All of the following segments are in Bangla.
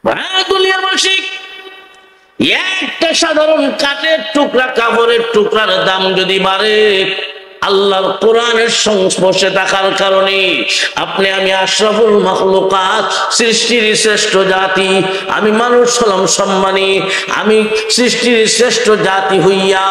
দুনিয়ার মাসিক একটা সাধারণ কাঠের টুকরা কাপড়ের টুকরার দাম যদি বাড়ে আল্লাহর কোরআনের সংস্পর্শে থাকার কারণে আপনি আমি আশরাফুল মাখলুকাত সৃষ্টির শ্রেষ্ঠ জাতি আমি মানুষ হলাম সম্মানী আমি সৃষ্টির শ্রেষ্ঠ জাতি হইয়া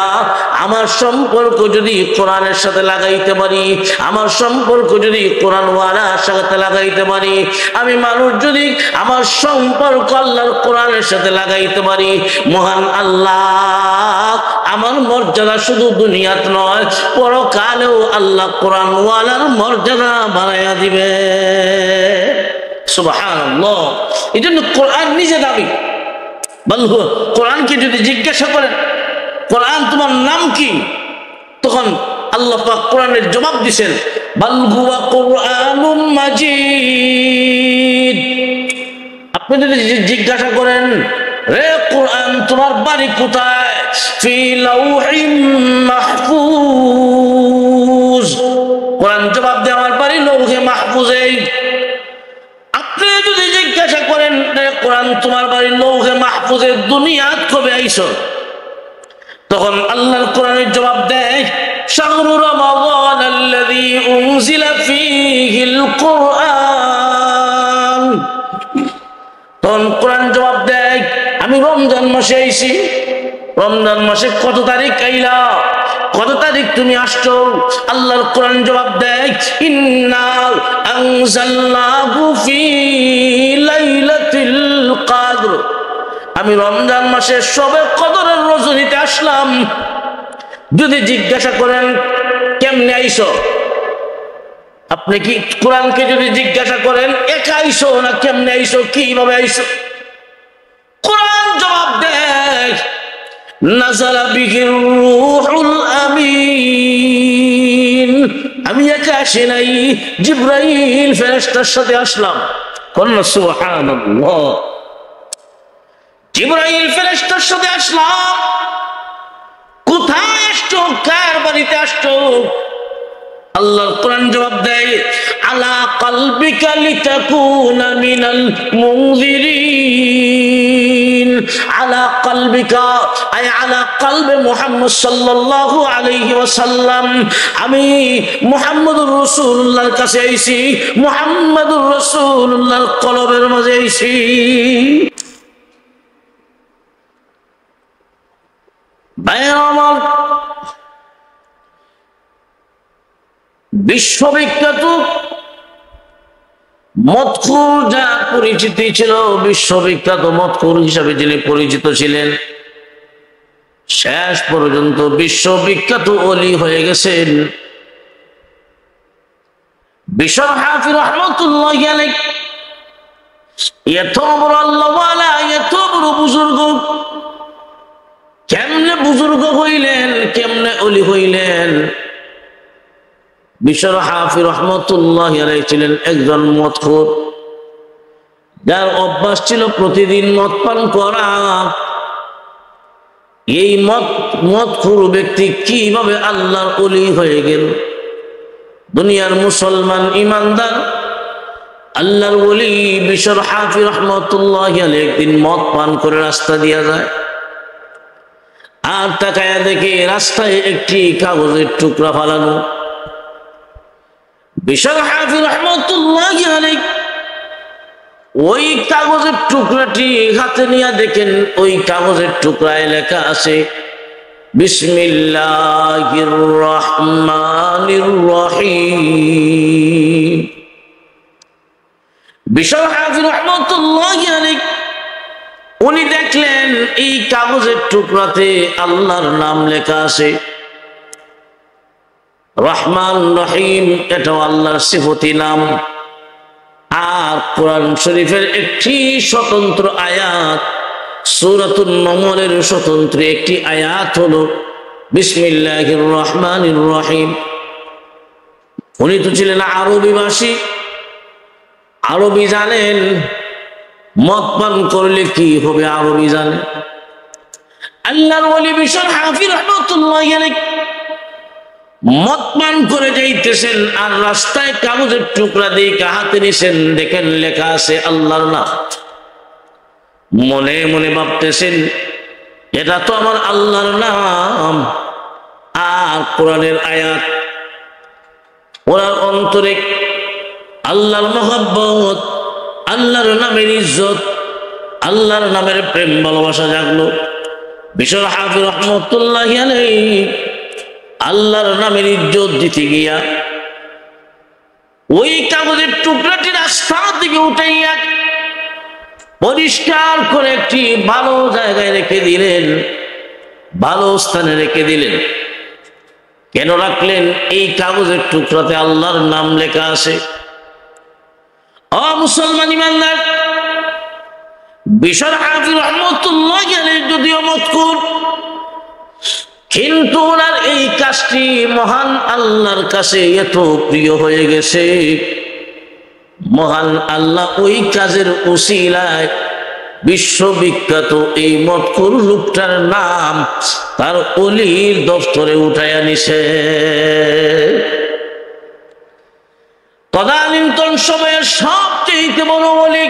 আমার সম্পর্ক যদি কোরআনের সাথে লাগাইতে পারি আমার সম্পর্ক যদি কোরআনওয়ালার সাথে লাগাইতে পারি আমি মানুষ যদি আমার সম্পর্ক আল্লাহর কোরআনের সাথে লাগাইতে পারি মহান আল্লাহ আমার মর্যাদা শুধু দুনিয়াত নয় পরকালেও আল্লাহ কোরআনওয়ালার মর্যাদা বাড়াইয়া দিবে সুবহানাল্লাহ। এই জন্য কোরআন নিজে দাবি বলবো কোরআনকে যদি জিজ্ঞাসা করেন কোরআন তোমার নাম কি তখন আল্লাহ পাক কোরআনের জবাব দিবেন বাল হুয়া কুরআনুম মাজিদ। আপনি যদি জিজ্ঞাসা করেন রে কোরআন তোমার বাড়ি কোথায় ফি লাউহিম মাহফুজ কোরআন জবাব দেয় আমার বাড়ি লৌহে মাহফুজে। আপনি যদি জিজ্ঞাসা করেন রে কোরআন তোমার বাড়ি লৌহে মাহফুজে দুনিয়াত কবে আইছো তখন আল্লাহর কোরআনের জবাব দেয় শাহরু রমাদান আল্লাযী উনজিলা ফীহিল কুরআন। তখন কোরআন জবাব দেয় আমি রমজান মাসে আইছি। রমজান মাসে কত তারিখ আইলা কত তারিখ তুমি আসছো আল্লাহর কোরআন জবাব দেয় ইন্না আনজালনাহু ফি লাইলাতুল কদর আমি রমজান মাসে শবে কদরের রজনীতে আসলাম। যদি জিজ্ঞাসা করেন কেমনে আইছো আপনি কি কোরআনকে যদি জিজ্ঞাসা করেন একা আইছো না কেমনে আইছো কিভাবে আইছো কোরআন জবাব দেয় নাযালা বিহির রূহুল আমিন আমি একা আসি নাই জিবরাইল ফেরেশতার সাথে আসলাম। কোন সুবহানাল্লাহ জিবরাইল ফেরেশতার সাথে আসলাম। কোথায় আসছো কার বাড়িতে আসছো আল্লাহর কোরআন জবাব দেয় আলা কলবিকা লিতাকুনা মিনাল মুনজিরিন আলা কলবিকা আই আলা কলবে মুহাম্মদ সাল্লাল্লাহু আলাইহি ওয়াসাল্লাম আমি মুহাম্মদুর রাসূলুল্লাহর কাছে আইছি মুহাম্মদুর রাসূলুল্লাহর কলবের মাঝে আইছি। ভাইরা আমার বিশ্ববিখ্যাত মদখুর যা পরিচিতি ছিল বিশ্ববিখ্যাত মদখুর হিসাবে যিনি পরিচিত ছিলেন শেষ পর্যন্ত বিশ্ববিখ্যাত ওলি হয়ে গেছেন বিশ্ব হাফিজ রহমাতুল্লাহি আলাইহি। এত বড় আল্লাহওয়ালা এত বড় বুজুর্গ কেমনে বুজুর্গ হইলেন কেমনে ওলি হইলেন বিশ্ব হাফিজ রহমাতুল্লাহি আলাইহি ছিলেন একজন মদখোর যার অভ্যাস ছিল প্রতিদিন মদ পান করা। এই মদখোর ব্যক্তি কিভাবে আল্লাহর ওলি হয়ে গেল দুনিয়ার মুসলমান ইমানদার আল্লাহর ওলি বিশ্ব হাফিজ রহমাতুল্লাহি আলাইহি একদিন মদ পান করে রাস্তা দিয়া যায় আর তাকায়া দেখে রাস্তায় একটি কাগজের টুকরা ফালানো। বিশ্ব হাফিজ রহমাতুল্লাহি আলাইহি ওই কাগজের টুকরাটি হাতে নিয়ে দেখেন ওই কাগজের টুকরায় লেখা আছে বিসমিল্লাহির রহমানির রহিম। বিশ্ব হাফিজ রহমাতুল্লাহি আলাইহি উনি দেখলেন এই কাগজের টুকরাতে আল্লাহর নাম লেখা আছে রহমান রহিম এটাও আল্লাহর সিফতি নাম। আর কোরআন শরীফের একটি স্বতন্ত্র আয়াত সূরাতুন নমলের স্বতন্ত্র একটি আয়াত হলো বিসমিল্লাহির রহমানির রহিম। উনি তো ছিলেন আরবি ভাষী আরবি জানেন মদ পান করলে কি হবে আরবি জানেন। আল্লাহর ওলি বিশ্ব হাফিজ রহমাতুল্লাহি আলাইহি মদ পান করে যাইতেছেন আর রাস্তায় কাগজের টুকরা দিয়ে হাতে নিছেন দেখেন লেখা আছে আল্লাহর নাম। মনে মনে ভাবতেছেন এটা তো আমার আল্লাহর নাম আর কোরআনের আয়াত। ওনার অন্তরে আল্লাহর মহব্বত, আল্লাহর নামের ইজ্জত, আল্লাহর নামের প্রেম ভালোবাসা জাগলো। বিশর হাফিজ রহমতুল্লাহি আলাইহি আল্লাহর নামের ইজ্জত দিতে গিয়া ওই কাগজের টুকরাটি রাস্তা থেকে উঠাইয়া পরিষ্কার করে একটি ভালো জায়গায় রেখে দিলেন, ভালো স্থানে রেখে দিলেন। কেন রাখলেন? এই কাগজের টুকরাতে আল্লাহর নাম লেখা আছে। মুসলমান ইমানদার, বিশর হাফিজ রহমতুল্লাহি আলাইহি যদিও মতকুর, কিন্তু ওনার এই কাজটি মহান আল্লাহর কাছে এত প্রিয় হয়ে গেছে, মহান আল্লাহ ওই কাজের উসিলায় বিশ্ববিখ্যাত এই মতকুর লোকটার নাম তার ওলির দফতরে উঠাইয়া নিছে। তদানীন্তন সময়ের সবচেয়ে বড় ওলি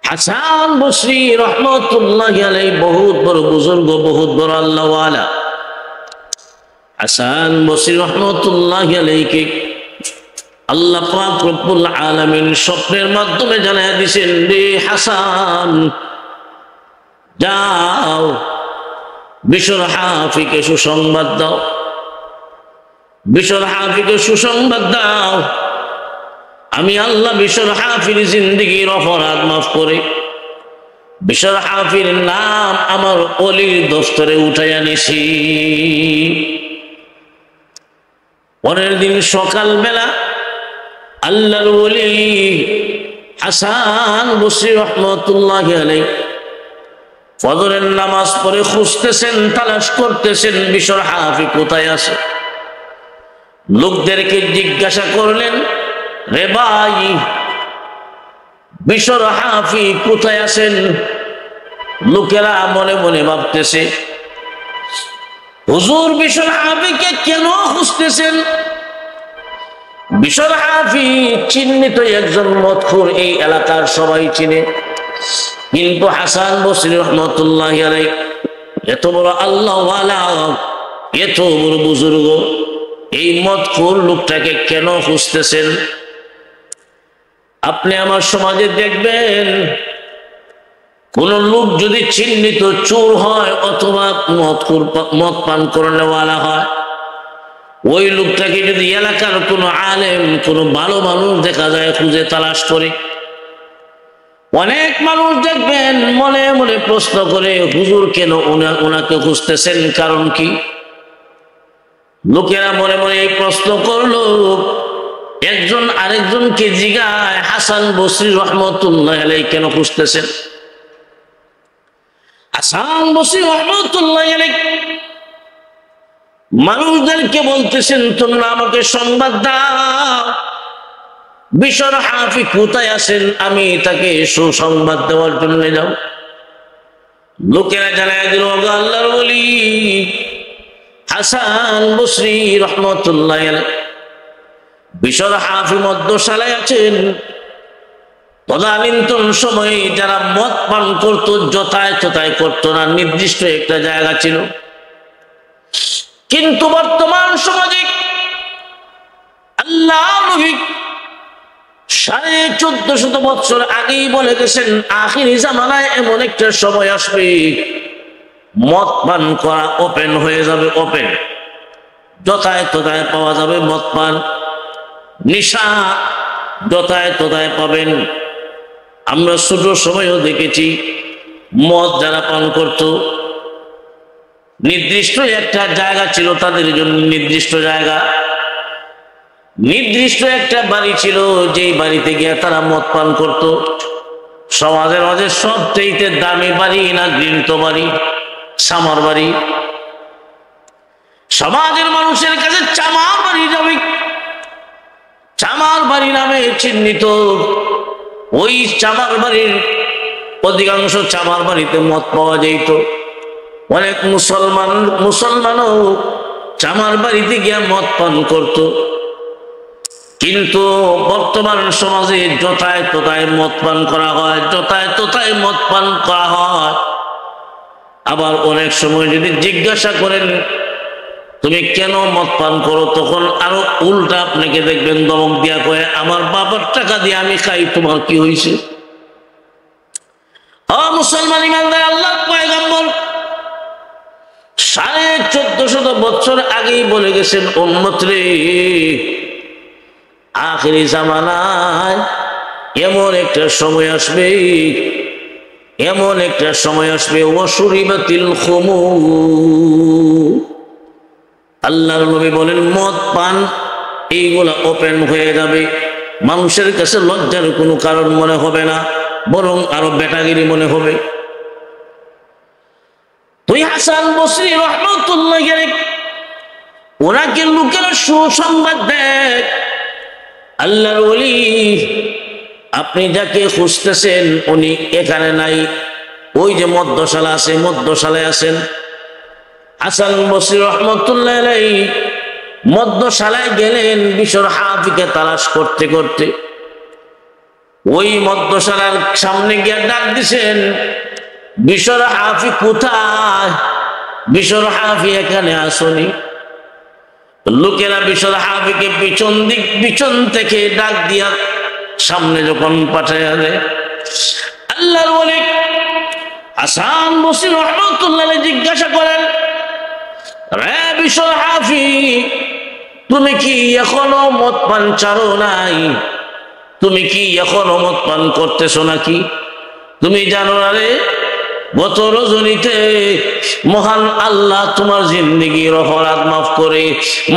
হাসান বসরি রহমতুল্লাহি আলাইহি, বহুত বড় বুজুর্গ, বহুত বড় আল্লাহ ওয়ালা। হাসান বসরি রহমতুল্লাহি আলাইহিকে আল্লাহ পাক রব্বুল আলামিন স্বপ্নের মাধ্যমে জানায়া দিয়েছেন, রে হাসান যাও বিশর হাফিকে সুসংবাদ দাও, বিশর হাফিকে সুসংবাদ দাও আমি আল্লাহ বিশর হাফির জিন্দেগির অপরাধ মাফ করে বিশর হাফির নাম আমার ওলির দফতরে উঠাইয়া নিছি। পরের দিন সকালবেলা আল্লাহর ওলি হাসান বসরি রহমতুল্লাহি আলাইহি ফজরের নামাজ পড়ে খুঁজতেছেন, তালাশ করতেছেন বিশর হাফি কোথায় আছে। লোকদেরকে জিজ্ঞাসা করলেন, রে ভাই বিশর হাফি কোথায় আছেন? লোকেরা মনে মনে ভাবতেছে, হুজুর বিশর হাফিকে কেন খুঁজতেছেন? বিশর হাফি চিহ্নিত একজন মতখুর, এই এলাকার সবাই চিনে। কিন্তু হাসান বসরি রহমতুল্লাহি আলাইহি এত বড় আল্লাহ ওয়ালা, এত বড় বুজুর্গ, এই মতখুর লোকটাকে কেন খুঁজতেছেন? আপনি আমার সমাজে দেখবেন কোন লোক যদি চিহ্নিত চোর হয় অথবা মদ পান করনেওয়ালা হয়, ওই লোকটাকে যদি এলাকার কোনো আলেম, কোনো ভালো মানুষ দেখা যায় খুঁজে তালাশ করে, অনেক মানুষ দেখবেন মনে মনে প্রশ্ন করে, হুজুর কেন ওনাকে খুঁজতেছেন, কারণ কি? লোকেরা মনে মনে এই প্রশ্ন করলো, একজন আরেকজনকে জিগায় হাসান বসরি রহমতুল্লাহি আলাইহি কেন খুঁজতেছেন? হাসান বসরি রহমতুল্লাহি আলাইহি মানুষদেরকে বলতেছেন, তোমরা আমাকে সংবাদ দাও বিশর হাফি কোথায় আছেন, আমি তাকে সুসংবাদ দেওয়ার জন্য যাও। লোকেরা জানায় দিল, আল্লাহর ওলি হাসান বসরি রহমতুল্লাহি আলাইহি বিশর হাফি মধ্যশালায় আছেন। তদানীন্তন সময়ে যারা মদ পান করত যথায় তথায় করতো না, নির্দিষ্ট একটা জায়গা ছিল। কিন্তু বর্তমান সমাজে আল্লাহ নবী 1450 বছর আগেই বলে গেছেন, আখিরি জামানায় এমন একটা সময় আসবে মদ পান করা ওপেন হয়ে যাবে, ওপেন, যথায় তথায় পাওয়া যাবে মদ পান, নেশা যথায় তথায় পাবেন। আমরা ছোট সময়ও দেখেছি মদ যারা পান করত, নির্দিষ্ট একটা জায়গা ছিল তাদের জন্য, নির্দিষ্ট জায়গা, নির্দিষ্ট একটা বাড়ি ছিল, যেই বাড়িতে গিয়ে তারা মদ পান করত। সমাজের মাঝে সবচেয়ে দামি বাড়ি না গৃহীত বাড়ি, সামার বাড়ি। সমাজের মানুষের কাছে চামার বাড়ি যাবে, চামার বাড়ি নামে চিহ্নিত। ওই চামার বাড়ির অধিকাংশ চামার বাড়িতে মদ পাওয়া যেত। অনেক মুসলমানও চামার বাড়িতে গিয়া মদ পান করত। কিন্তু বর্তমান সমাজে যথায় তথায় মদ পান করা হয়, যথায় তথায় মদ পান করা হয়। আবার অনেক সময় যদি জিজ্ঞাসা করেন তুমি কেন মদ পান করো, তখন আরো উল্টা আপনাকে দেখবেন ধমক দিয়া কয়ে আমার বাবার টাকা দিয়ে আমি খাই, তোমার কি হয়েছে? মুসলমান ইমানদার, আল্লাহর পয়গম্বর 1450 বছর আগেই বলে গেছেন, উম্মত রে আখিরি জামানায় এমন একটা সময় আসবে, এমন একটা সময় আসবে ওয়াশুরিবাতিল খুমুর, আল্লাহর নবী বলেন মদ পান এইগুলা ওপেন হয়ে যাবে, মানুষের কাছে লজ্জার কোনো কারণ মনে হবে না, বরং আরো বেটাগিরি মনে হবে। তুই হাসান বসরি রহমাতুল্লাহ আলাইহি ওনাকে লোকেরা সুসংবাদ দেয়, আল্লাহর ওলি আপনি যাকে খুঁজতেছেন উনি এখানে নাই, ওই যে মদ্যশালা আছে মদ্যশালায় আছেন। হাসান বসরি রহমাতুল্লাহ আলাইহি মদ্যশালায় গেলেন বিশর হাফিকে তালাশ করতে করতে। ওই মদ্যশালার সামনে গিয়ে ডাক দিছেন, বিশর হাফি কোথায়? বিশর হাফি এখানে আসনি। লোকেরা বিশর হাফিকে পিছন থেকে ডাক দিয়া সামনে যখন পাঠায় দেয়, আল্লাহর ওলি হাসান বসরি রহমাতুল্লাহ আলাইহি জিজ্ঞাসা করেন, রে বিশর হাফি তুমি কি এখনো মদ পান ছাড়ো নাই? তুমি কি এখনো মদ পান করতেছো নাকি? তুমি জানো না রে, গত রজনীতে মহান আল্লাহ তোমার জিন্দেগির অপরাধ মাফ করে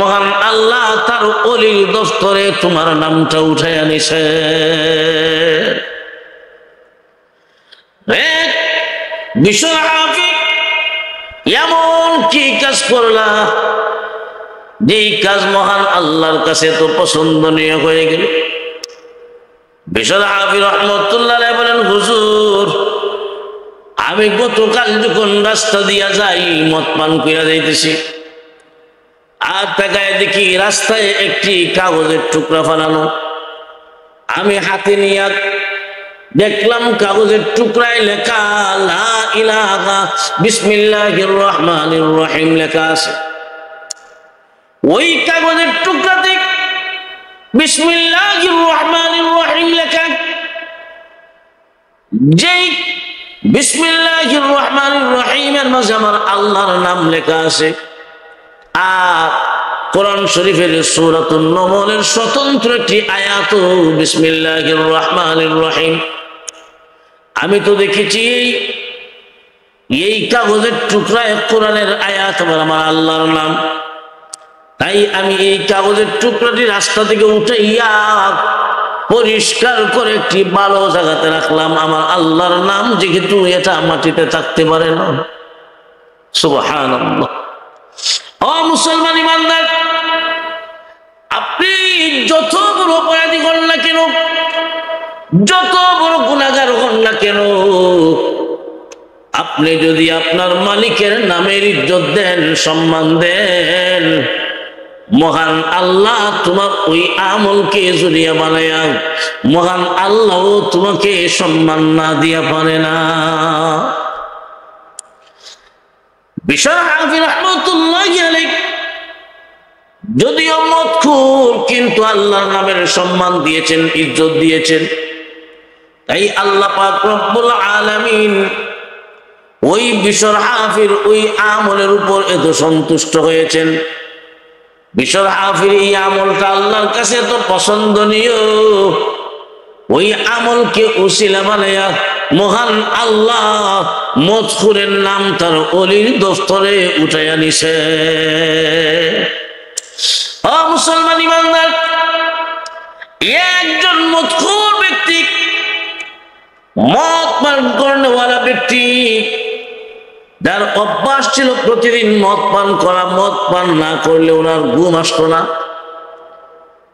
মহান আল্লাহ তার ওলির দফতরে তোমার নামটা উঠায় আনিছে। বিশর হাফি এমন কি কাজ করলা যেই কাজ মহান আল্লাহর কাছে তো পছন্দনীয় হয়ে গেল? বিশর হাফি রহমতুল্লাহ আলাইহি বলেন, হুজুর আমি গতকাল যখন রাস্তা দিয়া যাই মদ পান কইরা যাইতেছি, আর তাকায় দেখি রাস্তায় একটি কাগজের টুকরা ফালানো। আমি হাতে নিয়ে দেখলাম কাগজের টুকরায় লেখা লা ইলাহা বিসমিল্লাহির রহমানির রহিম লেখা আছে। ওই কাগজের টুকরাতে বিসমিল্লাহির রহমানির রহিম লেখা, যেই বিসমিল্লাহির রহমানির রহিমের মাঝে আমার আল্লাহর নাম লেখা আছে। আর কোরআন শরীফের সূরাতুন নমলের স্বতন্ত্র একটি আয়াত বিসমিল্লাহির রহমানির রহিম। আমি তো দেখেছি এই কাগজের টুকরায় কোরআনের আয়াত আমার আল্লাহর নাম। তাই আমি এই কাগজের টুকরাটি রাস্তা থেকে উঠাইয়া পরিষ্কার করে একটি ভালো জায়গাতে রাখলাম। আমার আল্লাহর নাম যেহেতু এটা মাটিতে থাকতে পারে না। সুবহানাল্লাহ। ও মুসলমান ইমানদার, আপনি যত বড় অপরাধী হন না কেন, যত বড় গুনাহগার হন না কেন, আপনি যদি আপনার মালিকের নামের ইজ্জত দেন, সম্মান দেন, মহান আল্লাহ তোমার ওই আমলকে জড়িয়া বানায়া মহান আল্লাহ তোমাকে সম্মান না দিয়া পারে না। বিশর হাফি রাহমাতুল্লাহি আলাইহি যদিও মদখোর, কিন্তু আল্লাহর নামের সম্মান দিয়েছেন, ইজ্জত দিয়েছেন। তাই আল্লাহ পাক রব্বুল আলামিন ওই বিশর হাফির ওই আমলের উপর এত সন্তুষ্ট হয়েছেন। বিশর হাফির এই আমলটা আল্লাহর কাছে তো পছন্দনীয়, ওই আমলকে উসিলা বানায়া মহান আল্লাহ মদখুরের নাম তার ওলির দফতরে উঠাইয়া নিছে। ও মুসলমান ইমানদার, একজন মদখুর ব্যক্তি, মদ পান করেওয়ালা ব্যক্তি, যার অভ্যাস ছিল প্রতিদিন মদ পান করা, মদ পান না করলে ওনার ঘুম আসতো না,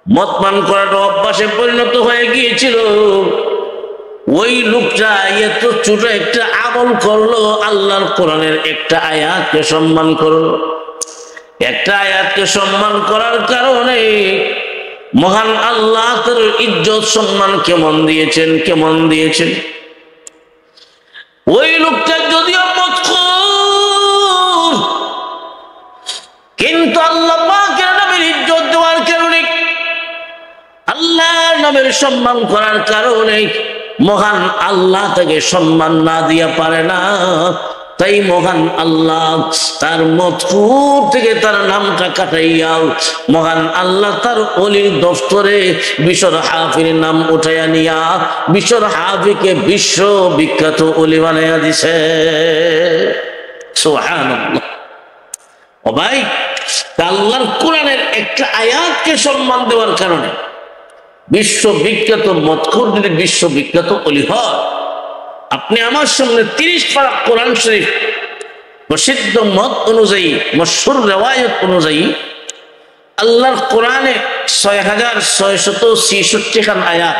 মদ পান করাটা অভ্যাসে পরিণত হয়ে গিয়েছিল। ওই লোকটা এত ছোট একটা আমল করলো, আল্লাহর কোরআনের একটা আয়াতকে সম্মান করলো। একটা আয়াতকে সম্মান করার কারণে মহান আল্লাহ তার ইজ্জত সম্মান কেমন দিয়েছেন, কেমন দিয়েছেন। ওই লোকটা যদিও মদখুর, কিন্তু আল্লাহ পাকের নামের ইজ্জত দেওয়ার কারণে, আল্লাহর নামের সম্মান করার কারণে মহান আল্লাহ তাকে সম্মান না দিয়া পারে না। তাই মহান আল্লাহ তার মদখুর থেকে তার নামটা কাটাইয়া মহান আল্লাহ তার ওলির দফতরে বিশর হাফির নাম উঠাইয়া নিয়া বিশর হাফিকে বিশ্ব বিখ্যাত ওলি বানাইয়া দিছে। সুবহানাল্লাহ। ও ভাই, আল্লাহর কোরআনের একটা আয়াতকে সম্মান দেওয়ার কারণে বিশ্ববিখ্যাত মদখুর যদি বিশ্ববিখ্যাত ওলি হয়, আপনি আমার সামনে 30 পারা কোরআন শরীফ প্রসিদ্ধ মত অনুযায়ী, মশহুর রিওয়ায়াত অনুযায়ী আল্লাহর কোরআনে 6666 খান আয়াত।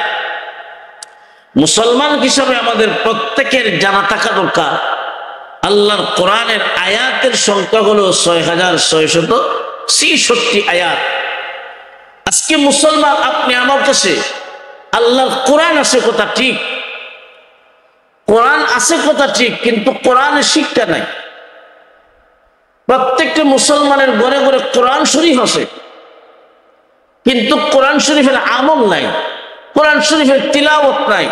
মুসলমান হিসাবে আমাদের প্রত্যেকের জানা থাকা দরকার, আল্লাহর কোরআনের আয়াতের সংখ্যা হলো 6666 আয়াত। আজকে মুসলমান আপনি আমার কাছে আল্লাহর কোরআন আছে কথা ঠিক, কোরআন আছে কথা ঠিক, কিন্তু কোরআনের শিক্ষা নাই। প্রত্যেকটা মুসলমানের ঘরে ঘরে কোরআন শরীফ আছে, কিন্তু কোরআন শরীফের আমল নাই, কোরআন শরীফের তিলাওয়াত নাই।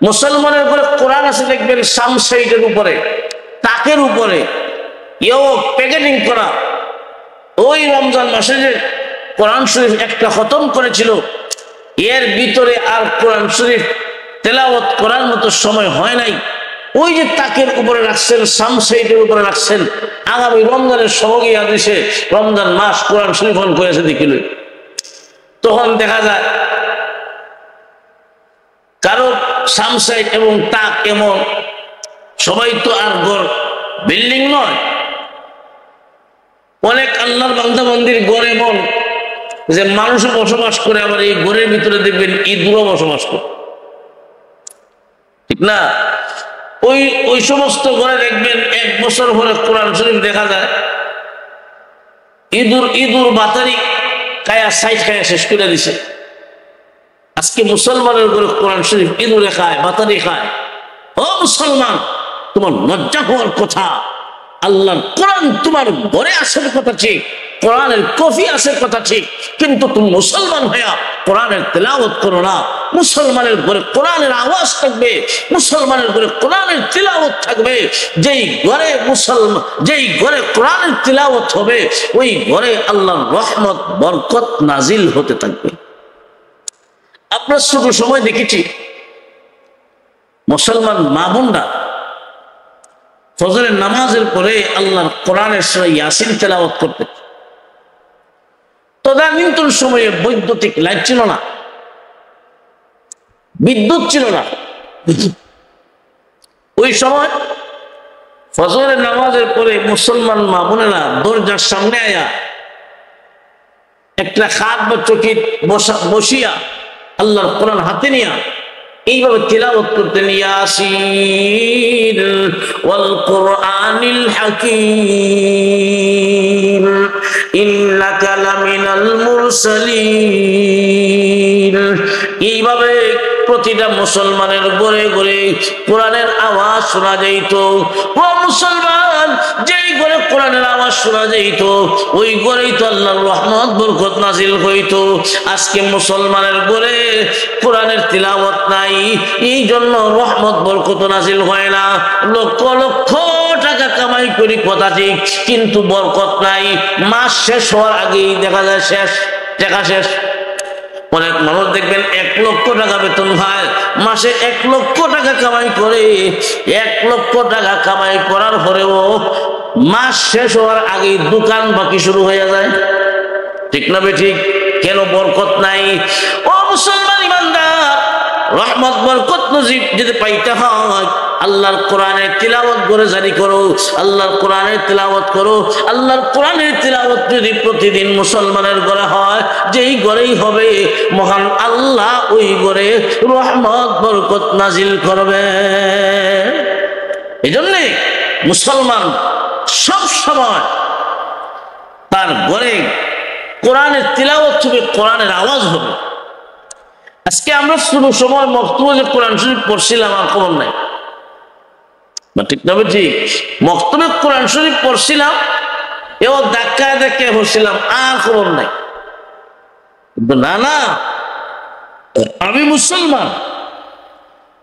মুসলমানের ঘরে কোরআন আছে দেখবেন সামসাইডের উপরে, তাকের উপরে, প্যাকেটিং করা। ওই রমজান মাসে যে কোরআন শরীফ একটা খতম করেছিল, এর ভিতরে আর কোরআন শরীফ তেলাওয়াত করার মতো সময় হয় নাই। ওই যে তাকের উপরে রাখছেন, সামসাইডের উপরে রাখছেন, আগামী রমজানের সময় দিছে, রমজান মাস কোরআন শরীফ অন করেছে দেখিল। তখন দেখা যায় কারো সামসাইড এবং তাক এমন, সবাই তো আর ঘর বিল্ডিং নয়, অনেক আল্লাহর বান্দা বান্দির ঘর এমন যে মানুষও বসবাস করে, আবার এই ঘরের ভিতরে দেখবেন ইঁদুরও বসবাস করে, ঠিক না? ওই সমস্ত ঘরে দেখবেন 1 বছর পরে কোরআন শরীফ দেখা যায় ইঁদুর বাতারি কায়া সাইড খায়া শেষ করে দিছে। আজকে মুসলমানের ঘরে কোরআন শরীফ ইঁদুরে খায়, বাতারি খায়। ও মুসলমান, তোমার লজ্জা হওয়ার কথা। আল্লাহর কোরআন তোমার ঘরে আসার কথা ঠিক, কোরআনের কফি আসার কথা ঠিক, কিন্তু তুমি মুসলমান হইয়া কোরআনের তেলাওয়াত করো না। মুসলমানের ঘরে কোরআনের আওয়াজ থাকবে, মুসলমানের ঘরে কোরআনের তিলাওয়াত থাকবে। যেই ঘরে কোরআনের তিলাওয়াত হবে, ওই ঘরে আল্লাহর রহমত বরকত নাজিল হতে থাকবে। আমরা ছোট সময় দেখেছি মুসলমান মা বোনরা ফজরের নামাজের পরে আল্লাহর কোরআনের সূরা ইয়াসিন তেলাওয়াত করতে। তদানীন্তন সময়ে বৈদ্যুতিক লাইট ছিল না, বিদ্যুৎ ছিল না। ওই সময় ফজরের নামাজের পরে মুসলমান মা বোনেরা দরজার সামনে আয়া একটা খাট বা চকি বসিয়া আল্লাহর কোরআন হাতে নিয়া এইভাবে তিলাওয়াত করতেন, ইয়াসিন ওয়াল কুরআনিল হাকীম ইন্নাকা লামিনাল মুরসালিন। এইভাবে প্রতিটা মুসলমানের ঘরে ঘরে কোরআনের আওয়াজ শোনা যাইত। ও মুসলমান, যেই ঘরে কোরআনের আওয়াজ শোনা যাইত, ওই ঘরেই তো আল্লাহর রহমত বরকত নাজিল হইত। আজকে মুসলমানের ঘরে কোরআনের তিলাওয়াত নাই, এই জন্য রহমত বরকত নাজিল হয় না। লক্ষ লক্ষ টাকা কামাই করি কথা ঠিক, কিন্তু বরকত নাই। মাস শেষ হওয়ার আগেই দেখা যায় টাকা শেষ। অনেক মানুষ দেখবেন 1 লক্ষ টাকা বেতন হয়, মাসে 1 লক্ষ টাকা কামাই করে। 1 লক্ষ টাকা কামাই করার পরেও মাস শেষ হওয়ার আগেই দোকান বাকি শুরু হয়ে যায়, ঠিক না বেঠিক? কেন? বরকত নাই। ও মুসলমান ইমানদার, রহমত বরকত নজিব যদি পাইতে হয়, আল্লাহর কোরআনের তিলাওয়াত করে জারি করো, আল্লাহর কোরআনের তিলাওয়াত করো। আল্লাহর কোরআনের তিলাওয়াত যদি প্রতিদিন মুসলমানের ঘরে হয়, যেই ঘরেই হবে, মহান আল্লাহ ওই ঘরে রহমত বরকত নাজিল করবে। এই জন্যে মুসলমান সব সময় তার ঘরে কোরআনের তিলাওয়াত হবে, কোরআনের আওয়াজ হবে। আজকে আমরা শুরু সময় মক্তবে যে কোরআন শরীফ পড়ছিলাম আর খবর নাই, ঠিক না? ঠিক, মক্তবে কোরআন শরীফ পড়ছিলাম, এও ধাক্কায় ধাক্কায় পড়ছিলাম, আর খবর নাই। কিন্তু না না, আমি মুসলমান,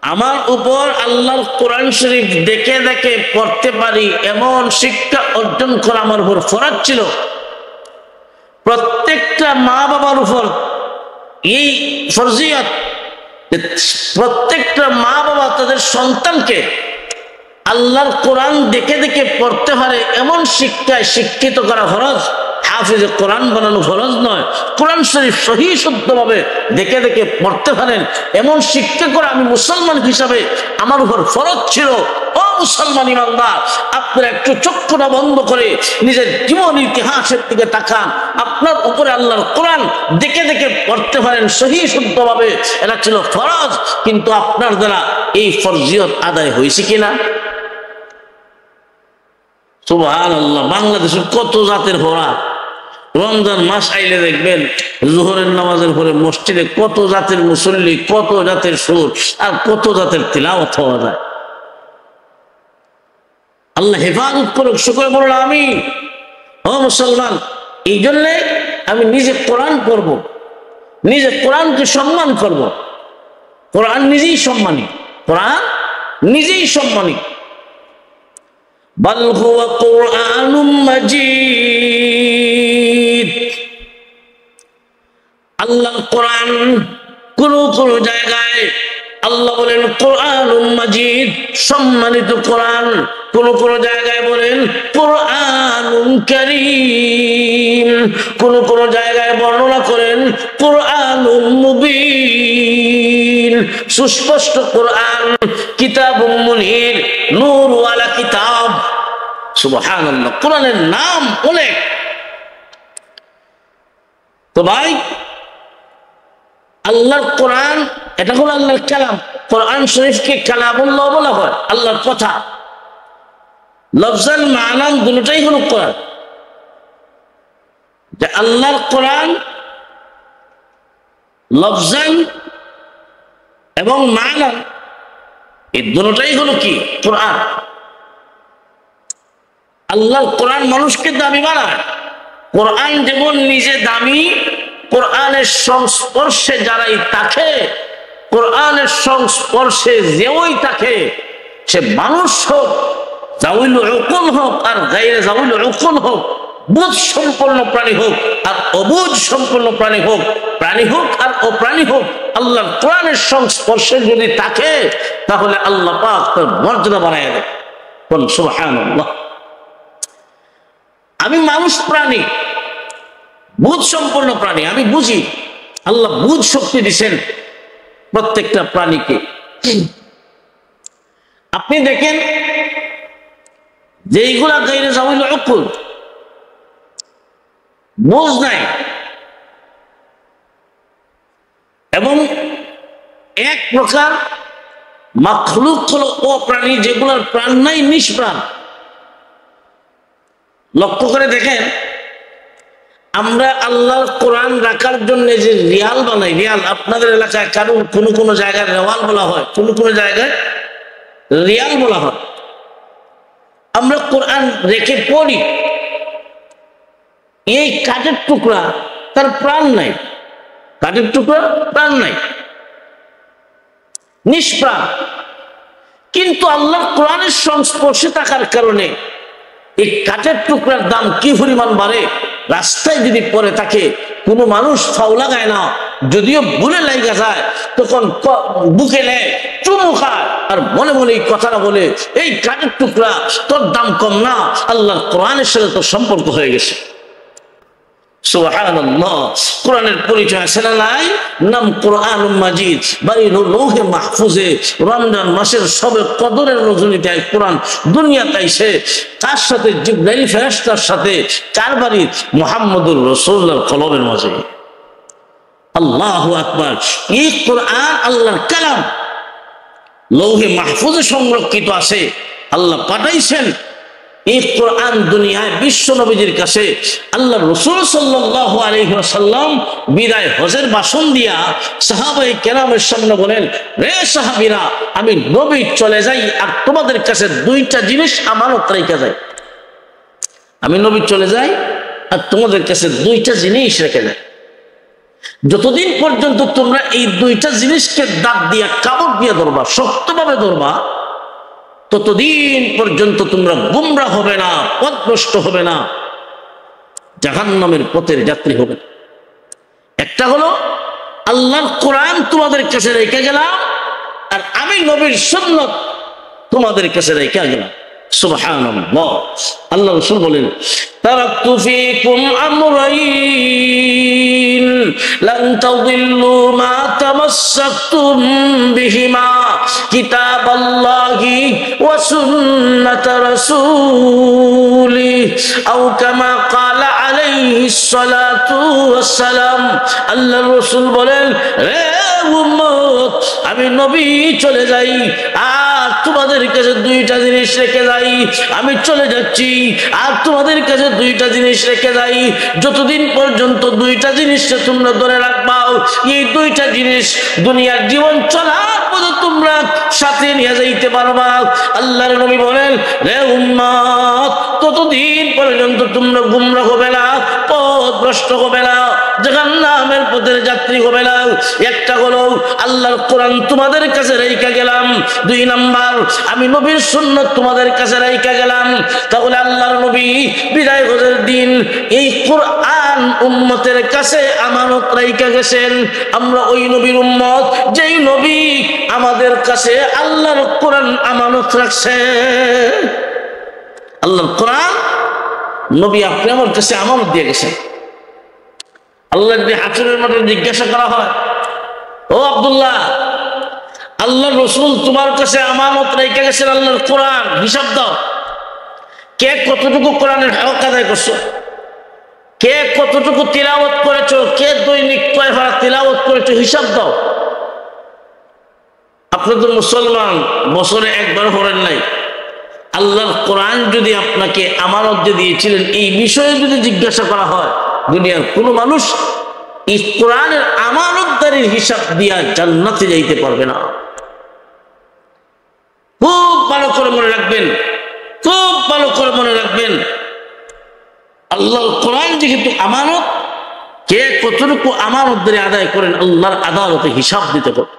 আমার উপর আল্লাহর কোরআন শরীফ দেখে দেখে পড়তে পারি এমন শিক্ষা অর্জন করা আমার উপর ফরজ ছিল। প্রত্যেকটা মা বাবার উপর এই ফরজিয়ত, প্রত্যেকটা মা বাবা তাদের সন্তানকে আল্লাহর কোরআন দেখে দেখে পড়তে পারে এমন শিক্ষায় শিক্ষিত করা ফরজ। হাফিজে কোরআন বানানো ফরজ নয়, কোরআন শরীফ সহি শুদ্ধভাবে দেখে দেখে পড়তে পারেন এমন শিক্ষা করা আমি মুসলমান হিসাবে আমার উপর ফরজ ছিল। ও মুসলমান ইমানদার, আপনারা একটু চক্ষুটা বন্ধ করে নিজের জীবন ইতিহাসের দিকে তাকান। আপনার উপরে আল্লাহর কোরআন দেখে দেখে পড়তে পারেন সহি শুদ্ধভাবে, এটা ছিল ফরজ। কিন্তু আপনার দ্বারা এই ফরজিয়ত আদায় হয়েছে কিনা? সুবহানাল্লাহ। বাংলাদেশের কত জাতের ভরা, রমজান মাস আইলে দেখবেন জোহরের নামাজের পরে মসজিদে কত জাতের মুসল্লি, কত জাতের সুর আর কত জাতের তিলাওয়াত হওয়া যায়। আল্লাহ হেফাজত করুক, শুকর বলুন আমিন। ও মুসলমান, এই জন্যে আমি নিজে কোরআন পড়ব, নিজে কোরআনকে সম্মান করব। কোরআন নিজেই সম্মানী, কোরআন নিজেই সম্মানী। বাল হুয়া কুরআনুম মাজিদ। আল্লাহর কোরআন কোন কোন জায়গায় আল্লাহ বলেন কুরআনুম মাজিদ, সম্মানিত কোরআন। কোন কোন জায়গায় বলেন কুরআনুম কারীম, কোন কোন জায়গায় বর্ণনা করেন কুরআনুম মুবিন। সুস্পষ্ট কোরআন, কিতাবুম মুনির, নূর ওয়ালা কিতাব। সুবহানাল্লাহ, কোরআনের নাম অনেক। তো ভাই, আল্লাহর কোরআন এটা হলো আল্লাহর কালাম। কোরআন শরীফকে কালামুল্লাহ বলা হয়, আল্লাহর কথা। লফজান মানান দুটোটাই হলো কোরআন। যে আল্লাহর কোরআন লফজান এবং মানান, এই দুটোটাই হলো কি? কোরআন। আল্লাহর কোরআন মানুষকে দামি বানায়। কোরআন যেমন নিজে দামি, কোরআনের সংস্পর্শে যারাই থাকে, কোরআনের সংস্পর্শে যেই থাকে, সে মানুষ হোক, জাউল উকুল হোক আর গায়রে জাউল উকুল হোক, বুঝ সম্পন্ন প্রাণী হোক আর অবুঝ সম্পন্ন প্রাণী হোক, প্রাণী হোক আর অপ্রাণী হোক, আল্লাহর কোরআনের সংস্পর্শে যদি থাকে তাহলে আল্লাহ পাক তার মর্যাদা বাড়ায় দেয়। বলুন সুবহানাল্লাহ। আমি মানুষ প্রাণী, বুঝ সম্পন্ন প্রাণী, আমি বুঝি। আল্লাহ বুঝ শক্তি দিচ্ছেন প্রত্যেকটা প্রাণীকে। আপনি দেখেন যেইগুলা গায়রে জাউল উকুল, বুঝ নাই, এবং এক প্রকার মাখলুক হলো অপ্রাণী, যেগুলার প্রাণ নাই, নিষ্প্রাণ। লক্ষ্য করে দেখেন, আমরা আল্লাহর কোরআন রাখার জন্য যে রিয়াল বানাই, রিয়াল আপনাদের এলাকায় কারণ কোনো কোনো জায়গায় রেওয়াল বলা হয়, কোনো কোনো জায়গায় রিয়াল বলা হয়। আমরা কোরআন রেখে পড়ি, এই কাঠের টুকরা তার প্রাণ নাই, কাঠের টুকরা প্রাণ নাই, নিষ্প্রাণ। কিন্তু আল্লাহর কোরআনের সংস্পর্শে থাকার কারণে এই কাঠের টুকরার দাম কি পরিমাণ বাড়ে। রাস্তায় যদি পড়ে থাকে, কোনো মানুষ ফাউ লাগায় না, যদিও ভুলে লাগা যায় তখন বুকে নেয়, চুমু খায় আর মনে মনে এই কথাটা বলে, এই কাঠের টুকরা তোর দাম কম না, আল্লাহর কোরআনের সাথে তোর সম্পর্ক হয়ে গেছে। সুবহানাল্লাহ। কোরআনের পরিচয় আছে না নাই? নাম কোরআনুল মাজিদ, বাইরুল লৌহে মাহফুজে। রমজান মাসের সবে কদরের রজনীতে কোরআন দুনিয়াতে আইছে। তার সাথে জিবরাইল ফেরেশতার সাথে, কার বাড়ি? মুহাম্মদুর রাসূলুল্লাহর কলবের মাঝে। আল্লাহু আকবার। এই কোরআন আল্লাহর কালাম, লৌহে মাহফুজে সংরক্ষিত আছে। আল্লাহ পাঠাইছেন এই কোরআন দুনিয়ায় বিশ্ব নবীজির কাছে আল্লাহ রাসূল সাল্লাল্লাহু আলাইহি ওয়াসাল্লাম বিদায় হজের ভাষণ দিয়া সাহাবায়ে কেরামের সামনে বলেন, রে সাহাবীরা, আমি নবী চলে যাই আর তোমাদের কাছে দুইটা জিনিস আমানত রেখে যাই। আমি নবী চলে যাই আর তোমাদের কাছে দুইটা জিনিস রেখে যাই। যতদিন পর্যন্ত তোমরা এই দুইটা জিনিসকে দাঁত দিয়া কামড় দিয়ে ধরবা, শক্তভাবে ধরবা, ততদিন পর্যন্ত তোমরা গুমরা হবে না, পথভ্রষ্ট হবে না, জাহান্নামের পথের যাত্রী হবে। একটা হলো আল্লাহর কোরআন তোমাদের কাছে রেখে গেলাম, আর আমি নবীর সুন্নাত তোমাদের কাছে রেখে গেলাম। সুবহানাল্লাহ। আল্লাহ রাসূল বলেন, তারাকতু ফীকুম আমরাইন লান তাদিল্লু মা তামাসসাকতুম বিহিমা কিতাবাল্লাহি ওয়া সুন্নাত রাসূলি আও কামা ক্বালা আলাইহিস সালাতু ওয়াস সালাম। আল্লাহ রাসূল বলেন, হে উম্মত, আমি নবী চলে যাই আর তোমাদের কাছে দুইটা জিনিস রেখে যাই। আমি চলে যাচ্ছি আর তোমাদের কাছে দুইটা জিনিস রেখে যাই। যতদিন পর্যন্ত দুইটা জিনিসকে তোমরা ধরে রাখবা, এই দুইটা জিনিস দুনিয়ার জীবন চলার পথে তোমরা সাথে নিয়ে যাইতে পারবা। আল্লাহর নবী বলেন, রে উম্মত, ততদিন পর্যন্ত তোমরা গুমরাহ হবে না, পথভ্রষ্ট হবে না, জাহান্নামের পথের যাত্রী হবে না। একটা হলো আল্লাহর কোরআন তোমাদের কাছে রেখে গেলাম, দুই নাম্বার আমি নবীর সুন্নাত তোমাদের কাছে রেখে গেলাম। তাহলে আল্লাহর নবী বিদায় হজের দিন এই কোরআন উম্মতের কাছে আমানত রেখে গেছেন। আমরা ওই নবীর উম্মত যেই নবী আমাদের কাছে আল্লাহর কোরআন আমানত রাখছে। আল্লাহর কোরআন নবী আপনি আমার কাছে আমানত দিয়ে গেছেন। আল্লাহ যদি হাসরের মাঠে জিজ্ঞাসা করা হয়, ও আব্দুল্লাহ, আল্লাহ রাসূল তোমার কাছে আমানত রেখে গেছেন আল্লাহর কোরআন, হিসাব দাও। কে কতটুকু কোরআনের হক আদায় করছো, কে কতটুকু তিলাওয়াত করেছো, কে দৈনিক কয় পারা তিলাওয়াত করেছো, হিসাব দাও। আপনি তো মুসলমান, বছরে একবার পড়েন নাই। আল্লাহর কোরআন যদি আপনাকে আমানত দিয়ে দিয়েছিলেন, এই বিষয়ে যদি জিজ্ঞাসা করা হয়, দুনিয়ার কোনো মানুষ এই কোরআনের আমানতদারির হিসাব দিয়া জান্নাতে যাইতে পারবে না। খুব ভালো করে মনে রাখবেন, খুব ভালো করে মনে রাখবেন, আল্লাহর কোরআন যেহেতু আমানত, কে কতটুকু আমানতদারি আদায় করেন আল্লাহর আদালতে হিসাব দিতে পারে।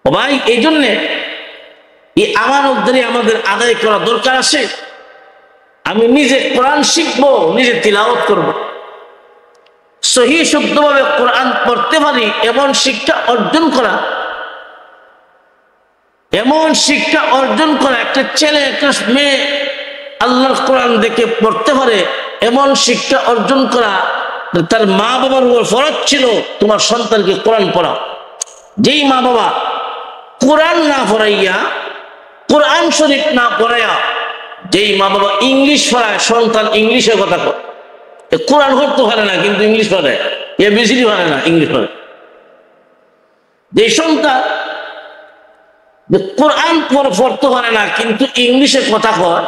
ও ভাই, এই জন্যে এই আমানতদারি আমাদের আদায় করা দরকার আছে। আমি নিজে কোরআন শিখবো, নিজে তিলাওয়াত করব, সহি শুদ্ধভাবে কোরআন পড়তে পারি এমন শিক্ষা অর্জন করা, এমন শিক্ষা অর্জন করা, একটা ছেলে একটা মেয়ে আল্লাহর কোরআন দেখে পড়তে পারে এমন শিক্ষা অর্জন করা। তার মা বাবার উপর ফরজ ছিল তোমার সন্তানকে কোরআন পড়াও। যেই মা বাবা কোরআন না পড়াইয়া, কোরআন শরীফ না পড়াইয়া, যেই মা বাবা ইংলিশ পড়ায়, সন্তান ইংলিশে কথা কয়, কোরআন পড়তে পারে না কিন্তু ইংলিশ পড়ে, এবিসিডি পারে না, ইংলিশ পড়ে। যে সন্তান কোরআন পড়তে পারে না কিন্তু ইংলিশে কথা কয়,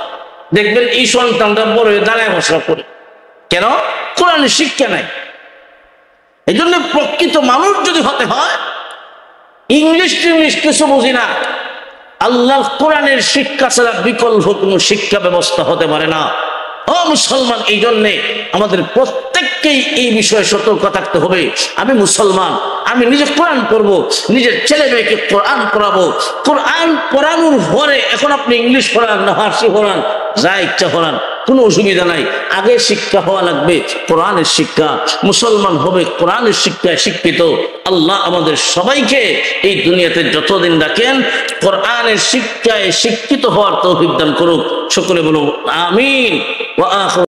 দেখবেন এই সন্তানটা বড় হয়ে দাঁড়ায় বসা করে। কেন? কোরআনের শিক্ষা নাই। এই জন্য প্রকৃত মানুষ যদি হতে হয়, ইংলিশ টিংলিশ কিছু বুঝি না, আল্লাহ কোরআনের শিক্ষা ছাড়া বিকল্প কোনো শিক্ষা ব্যবস্থা হতে পারে না। ও মুসলমান, এই জন্যে আমাদের প্রত্যেককেই এই বিষয়ে সতর্ক থাকতে হবে। আমি মুসলমান, আমি নিজে কোরআন পড়বো, নিজের ছেলে মেয়েকে কোরআন পড়াবো। কোরআন পড়ানোর পরে এখন আপনি ইংলিশ পড়ান না ফার্সি পড়ান, যা ইচ্ছা পড়ান, কোনো অসুবিধা নাই। আগে শিক্ষা হওয়া লাগবে কোরআনের শিক্ষা। মুসলমান হবে কোরআনের শিক্ষায় শিক্ষিত। আল্লাহ আমাদের সবাইকে এই দুনিয়াতে যতদিন রাখেন কোরআনের শিক্ষায় শিক্ষিত হওয়ার তৌফিক দান করুক। সকলে বলুন আমিন।